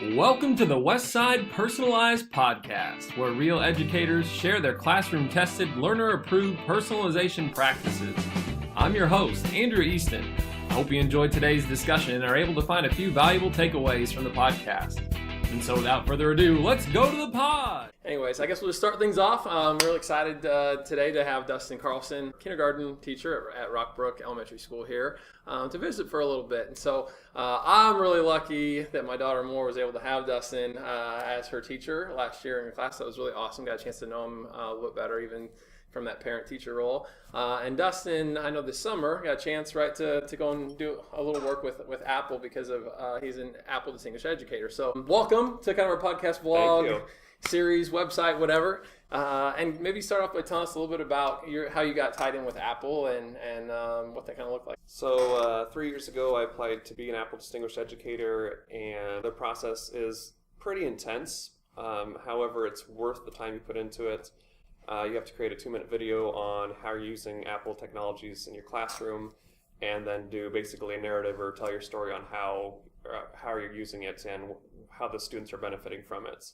Welcome to the Westside Personalized Podcast, where real educators share their classroom-tested, learner-approved personalization practices. I'm your host, Andrew Easton. I hope you enjoyed today's discussion and are able to find a few valuable takeaways from the podcast. And so without further ado, let's go to the pod! Anyways, I guess we'll just start things off. I'm really excited today to have Dustin Carlson, kindergarten teacher at Rockbrook Elementary School here, to visit for a little bit. And so I'm really lucky that my daughter Moore was able to have Dustin as her teacher last year in class. That was really awesome. Got a chance to know him a little bit better, even from that parent-teacher role. And Dustin, I know this summer, got a chance, right, to go and do a little work with Apple because of he's an Apple Distinguished Educator. So welcome to kind of our podcast vlog, series, website, whatever. And maybe start off by telling us a little bit about how you got tied in with Apple and what that kind of looked like. So 3 years ago, I applied to be an Apple Distinguished Educator, and the process is pretty intense. However, it's worth the time you put into it. You have to create a 2-minute video on how you're using Apple technologies in your classroom, and then do basically a narrative or tell your story on how you're using it and how the students are benefiting from it.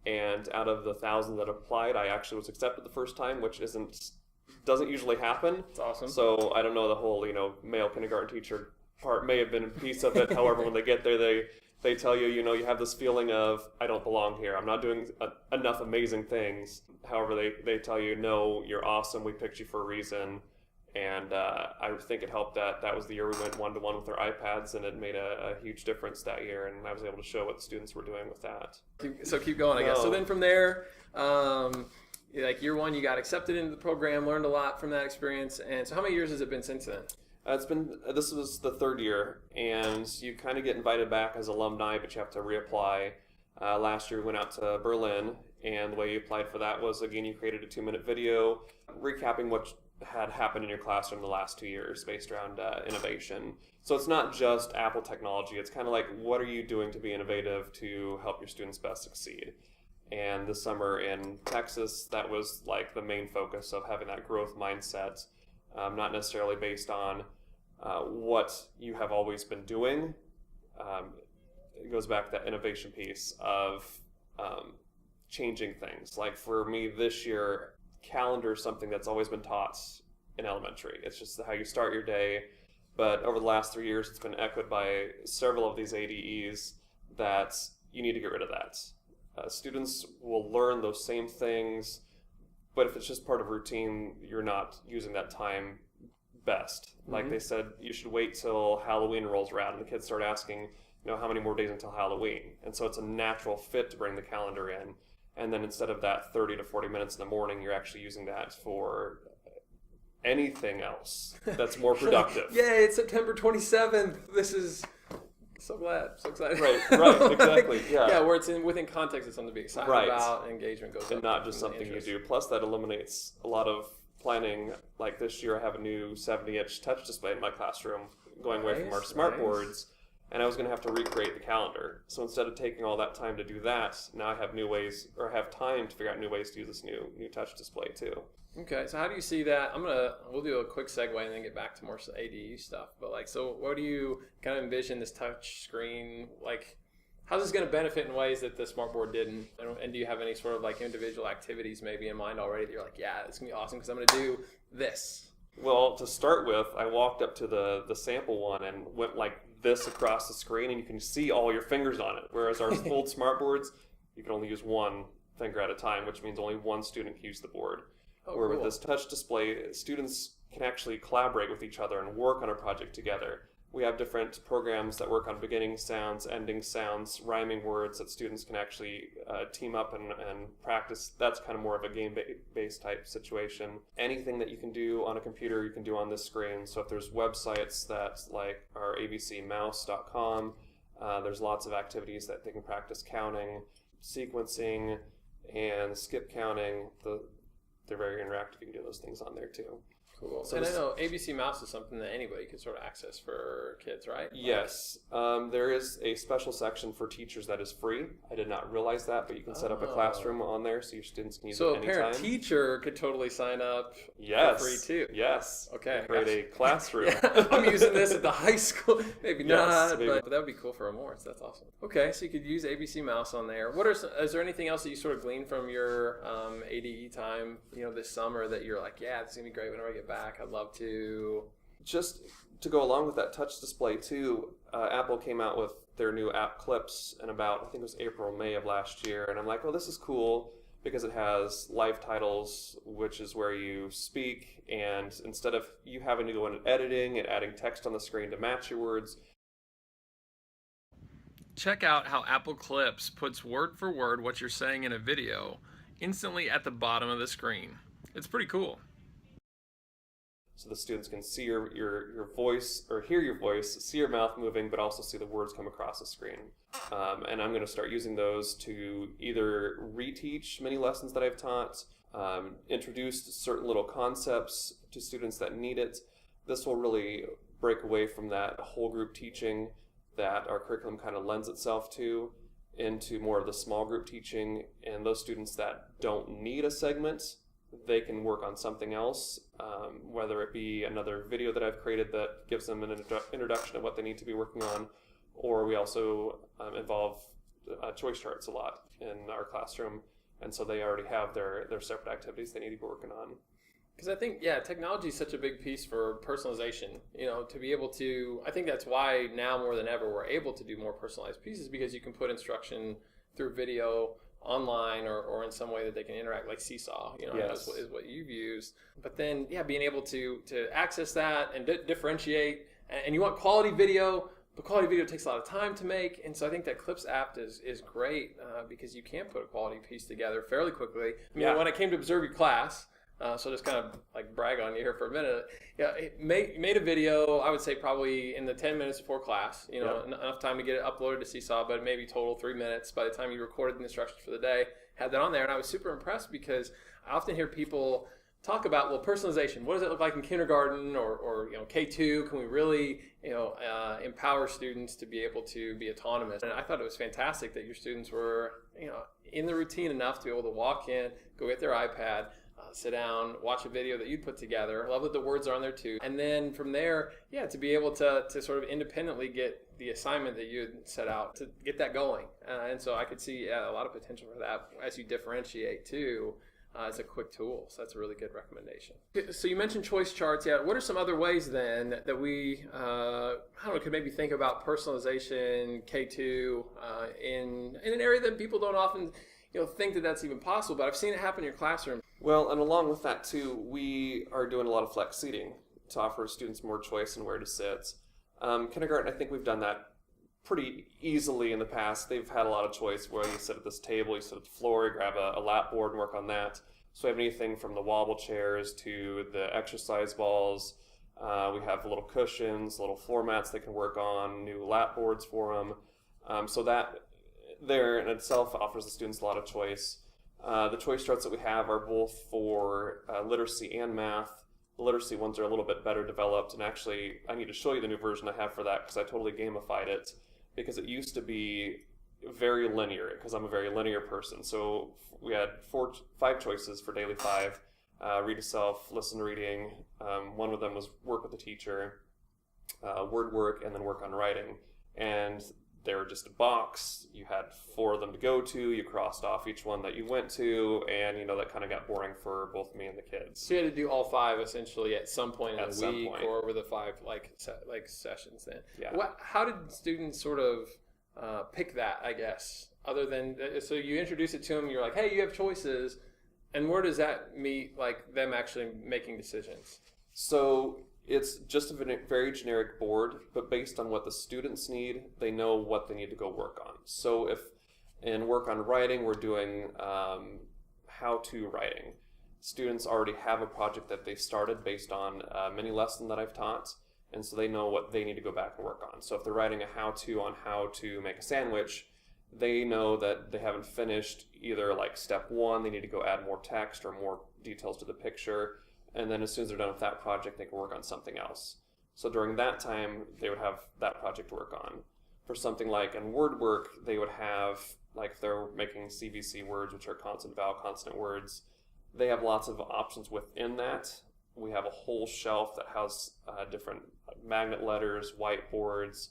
And out of the 1,000 that applied, I actually was accepted the first time, which doesn't usually happen. It's awesome. So I don't know, the whole male kindergarten teacher part may have been a piece of it. However, when they get there, they tell you, you have this feeling of, I don't belong here. I'm not doing enough amazing things. However, they tell you, no, you're awesome. We picked you for a reason. And I think it helped that was the year we went one-to-one with our iPads, and it made a huge difference that year. And I was able to show what the students were doing with that. So keep going, I guess. So then from there, like year one, you got accepted into the program, learned a lot from that experience. And so how many years has it been since then? This was the third year, and you kind of get invited back as alumni, but you have to reapply. Last year we went out to Berlin, and the way you applied for that was, again, you created a 2-minute video recapping what had happened in your classroom the last 2 years based around innovation. So it's not just Apple technology, it's kind of like, what are you doing to be innovative to help your students best succeed? And this summer in Texas, that was like the main focus of having that growth mindset. Not necessarily based on what you have always been doing. It goes back to that innovation piece of changing things. Like for me this year, calendar is something that's always been taught in elementary. It's just how you start your day. But over the last 3 years, it's been echoed by several of these ADEs that you need to get rid of that. Students will learn those same things, but if it's just part of routine, you're not using that time best. Like they said, you should wait till Halloween rolls around, and the kids start asking, how many more days until Halloween? And so it's a natural fit to bring the calendar in. And then instead of that 30 to 40 minutes in the morning, you're actually using that for anything else that's more productive. Yay, it's September 27th. This is so glad, so excited. Right, exactly. Yeah, where it's within context, it's something to be excited about, engagement goes up. And not just something you do. Plus, that eliminates a lot of planning. Like this year, I have a new 70-inch touch display in my classroom going away from our smart boards, and I was going to have to recreate the calendar. So instead of taking all that time to do that, now I have new ways, or have time to figure out new ways to use this new touch display too. Okay, so how do you see that? We'll do a quick segue and then get back to more ADU stuff. But so what do you kind of envision this touch screen, how's this going to benefit in ways that the smartboard didn't? And do you have any sort of individual activities maybe in mind already that you're like, yeah, it's going to be awesome because I'm going to do this? Well, to start with, I walked up to the sample one and went like this across the screen, and you can see all your fingers on it. Whereas our old smartboards, you can only use one finger at a time, which means only one student can use the board. Where with this touch display, students can actually collaborate with each other and work on a project together. We have different programs that work on beginning sounds, ending sounds, rhyming words that students can actually team up and practice. That's kind of more of a game-based type situation. Anything that you can do on a computer, you can do on this screen. So if there's websites that like our abcmouse.com, there's lots of activities that they can practice counting, sequencing, and skip counting. They're very interactive. You can do those things on there too. Cool. So and I know ABC Mouse is something that anybody can sort of access for kids, right? Yes. There is a special section for teachers that is free. I did not realize that, but you can set up a classroom on there so your students can use it anytime. So a parent-teacher could totally sign up for free too? Yes. Okay. Create a classroom. Yeah, I'm using this at the high school. Maybe not, maybe. But that would be cool for Amores. That's awesome. Okay, so you could use ABC Mouse on there. Is there anything else that you sort of gleaned from your ADE time, this summer that you're like, yeah, this is going to be great whenever I get back. I'd love to. Just to go along with that touch display too, Apple came out with their new app Clips in about, I think it was April, May of last year. And I'm like, well, this is cool because it has live titles, which is where you speak. And instead of you having to go into editing and adding text on the screen to match your words. Check out how Apple Clips puts word for word what you're saying in a video instantly at the bottom of the screen. It's pretty cool. So the students can see your voice, or hear your voice, see your mouth moving, but also see the words come across the screen. And I'm going to start using those to either reteach many lessons that I've taught, introduce certain little concepts to students that need it. This will really break away from that whole group teaching that our curriculum kind of lends itself to, into more of the small group teaching. And those students that don't need a segment, they can work on something else, whether it be another video that I've created that gives them an introduction of what they need to be working on, or we also involve choice charts a lot in our classroom, and so they already have their separate activities they need to be working on. Because I think, technology is such a big piece for personalization, to be able to, I think that's why now more than ever we're able to do more personalized pieces, because you can put instruction through video online or in some way that they can interact, like Seesaw, Yes. is what you've used. But then, being able to access that and differentiate, and you want quality video, but quality video takes a lot of time to make, and so I think that Clips app is great because you can put a quality piece together fairly quickly. I mean, when I came to observe your class, so just kind of like brag on you here for a minute. It made a video, I would say probably in the 10 minutes before class, enough time to get it uploaded to Seesaw, but maybe total 3 minutes by the time you recorded the instructions for the day, had that on there. And I was super impressed because I often hear people talk about, personalization. What does it look like in kindergarten or K2? Can we really, empower students to be able to be autonomous? And I thought it was fantastic that your students were, in the routine enough to be able to walk in, go get their iPad, sit down, watch a video that you'd put together. I love that the words are on there too. And then from there, to be able to sort of independently get the assignment that you had set out to get that going. And so I could see a lot of potential for that as you differentiate too. As a quick tool. So that's a really good recommendation. So you mentioned choice charts. What are some other ways then that we, could maybe think about personalization K2 in an area that people don't often think that that's even possible, but I've seen it happen in your classroom. Well, and along with that too, we are doing a lot of flex seating to offer students more choice in where to sit. Kindergarten, I think we've done that pretty easily in the past. They've had a lot of choice where you sit at this table, you sit at the floor, you grab a lap board and work on that. So we have anything from the wobble chairs to the exercise balls. We have little cushions, little floor mats they can work on, new lap boards for them. So that there in itself offers the students a lot of choice. The choice charts that we have are both for literacy and math. The literacy ones are a little bit better developed, and actually I need to show you the new version I have for that because I totally gamified it, because it used to be very linear, because I'm a very linear person. So we had 5 choices for daily 5, read to self, listen to reading. One of them was work with the teacher, word work, and then work on writing. And they were just a box. You had 4 of them to go to. You crossed off each one that you went to, and that kind of got boring for both me and the kids. So you had to do all 5 essentially at some point in the week, or over the 5 like sessions. Then, how did students sort of pick that? I guess other than so you introduce it to them, you're like, hey, you have choices, and where does that meet like them actually making decisions? So it's just a very generic board, but based on what the students need, they know what they need to go work on. So if in work on writing, we're doing how-to writing, students already have a project that they started based on a mini lesson that I've taught, and so they know what they need to go back and work on. So if they're writing a how-to on how to make a sandwich, they know that they haven't finished either like step 1, they need to go add more text or more details to the picture. And then as soon as they're done with that project, they can work on something else. So during that time, they would have that project to work on. For something like in word work, they would have, like if they're making CVC words, which are consonant, vowel, consonant words, they have lots of options within that. We have a whole shelf that has different magnet letters, whiteboards,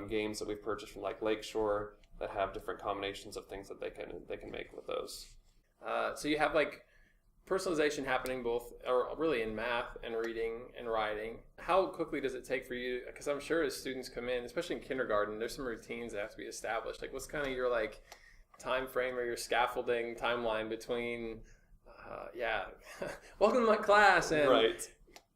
games that we've purchased from like Lakeshore that have different combinations of things that they can make with those. So you have like personalization happening both, or really in math and reading and writing. How quickly does it take for you? Because I'm sure as students come in, especially in kindergarten, there's some routines that have to be established. Like what's kind of your like time frame or your scaffolding timeline between, welcome to my class and right.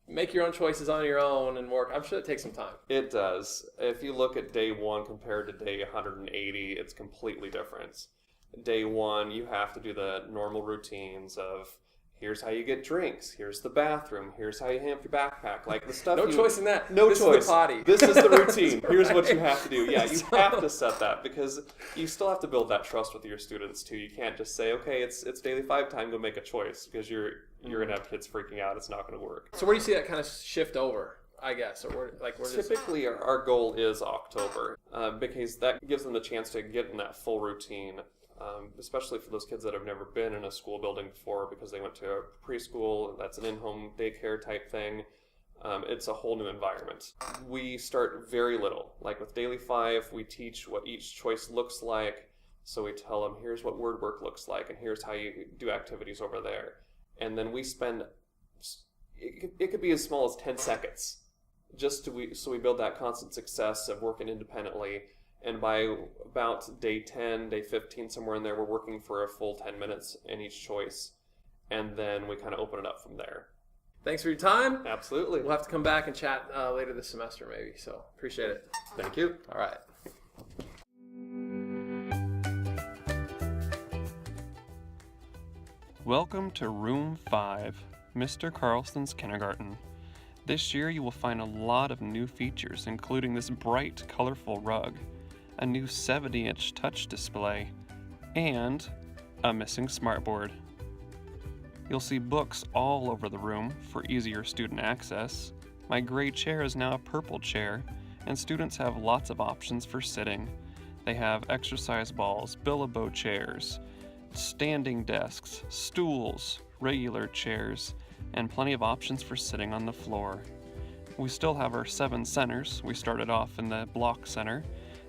Make your own choices on your own and work. I'm sure it takes some time. It does. If you look at day 1 compared to day 180, it's completely different. Day 1, you have to do the normal routines of here's how you get drinks, here's the bathroom, here's how you hang up your backpack, like the stuff. No choice in that. No this choice. Is the potty. This is the routine. Right. Here's what you have to do. Yeah, you have to set that because you still have to build that trust with your students too. You can't just say, okay, it's daily 5 time, go make a choice, because you're gonna have kids freaking out. It's not gonna work. So where do you see that kind of shift over? I guess, or where Typically, our goal is October because that gives them the chance to get in that full routine. Especially for those kids that have never been in a school building before because they went to a preschool, that's an in-home daycare type thing. It's a whole new environment. We start very little. Like with Daily 5, we teach what each choice looks like. So we tell them, here's what word work looks like, and here's how you do activities over there. And then we spend, it could be as small as 10 seconds, so we build that constant success of working independently. And by about day 10, day 15, somewhere in there, we're working for a full 10 minutes in each choice. And then we kind of open it up from there. Thanks for your time. Absolutely. We'll have to come back and chat later this semester maybe. So appreciate it. Thank you. All right. Welcome to Room 5, Mr. Carlson's kindergarten. This year you will find a lot of new features, including this bright, colorful rug, a new 70-inch touch display, and a missing smartboard. You'll see books all over the room for easier student access. My gray chair is now a purple chair, and students have lots of options for sitting. They have exercise balls, bilbo chairs, standing desks, stools, regular chairs, and plenty of options for sitting on the floor. We still have our 7 centers. We started off in the block center,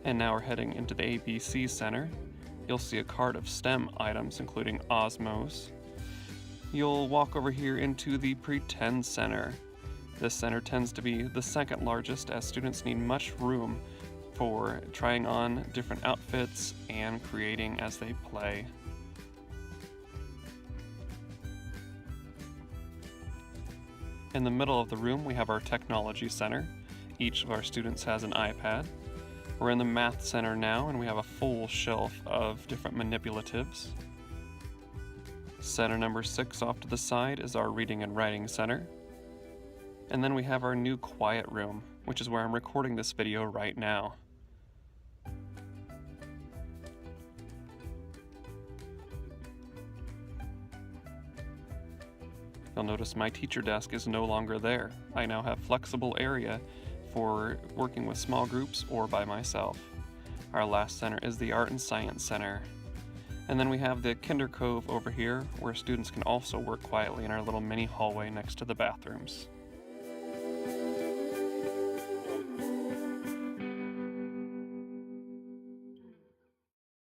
and now we're heading into the ABC Center. You'll see a cart of STEM items, including Osmos. You'll walk over here into the Pretend Center. This center tends to be the second largest, as students need much room for trying on different outfits and creating as they play. In the middle of the room, we have our Technology Center. Each of our students has an iPad. We're in the Math Center now, and we have a full shelf of different manipulatives. Center number 6 off to the side is our Reading and Writing Center. And then we have our new Quiet Room, which is where I'm recording this video right now. You'll notice my teacher desk is no longer there. I now have flexible area for working with small groups or by myself. Our last center is the Art and Science Center. And then we have the Kinder Cove over here, where students can also work quietly in our little mini hallway next to the bathrooms.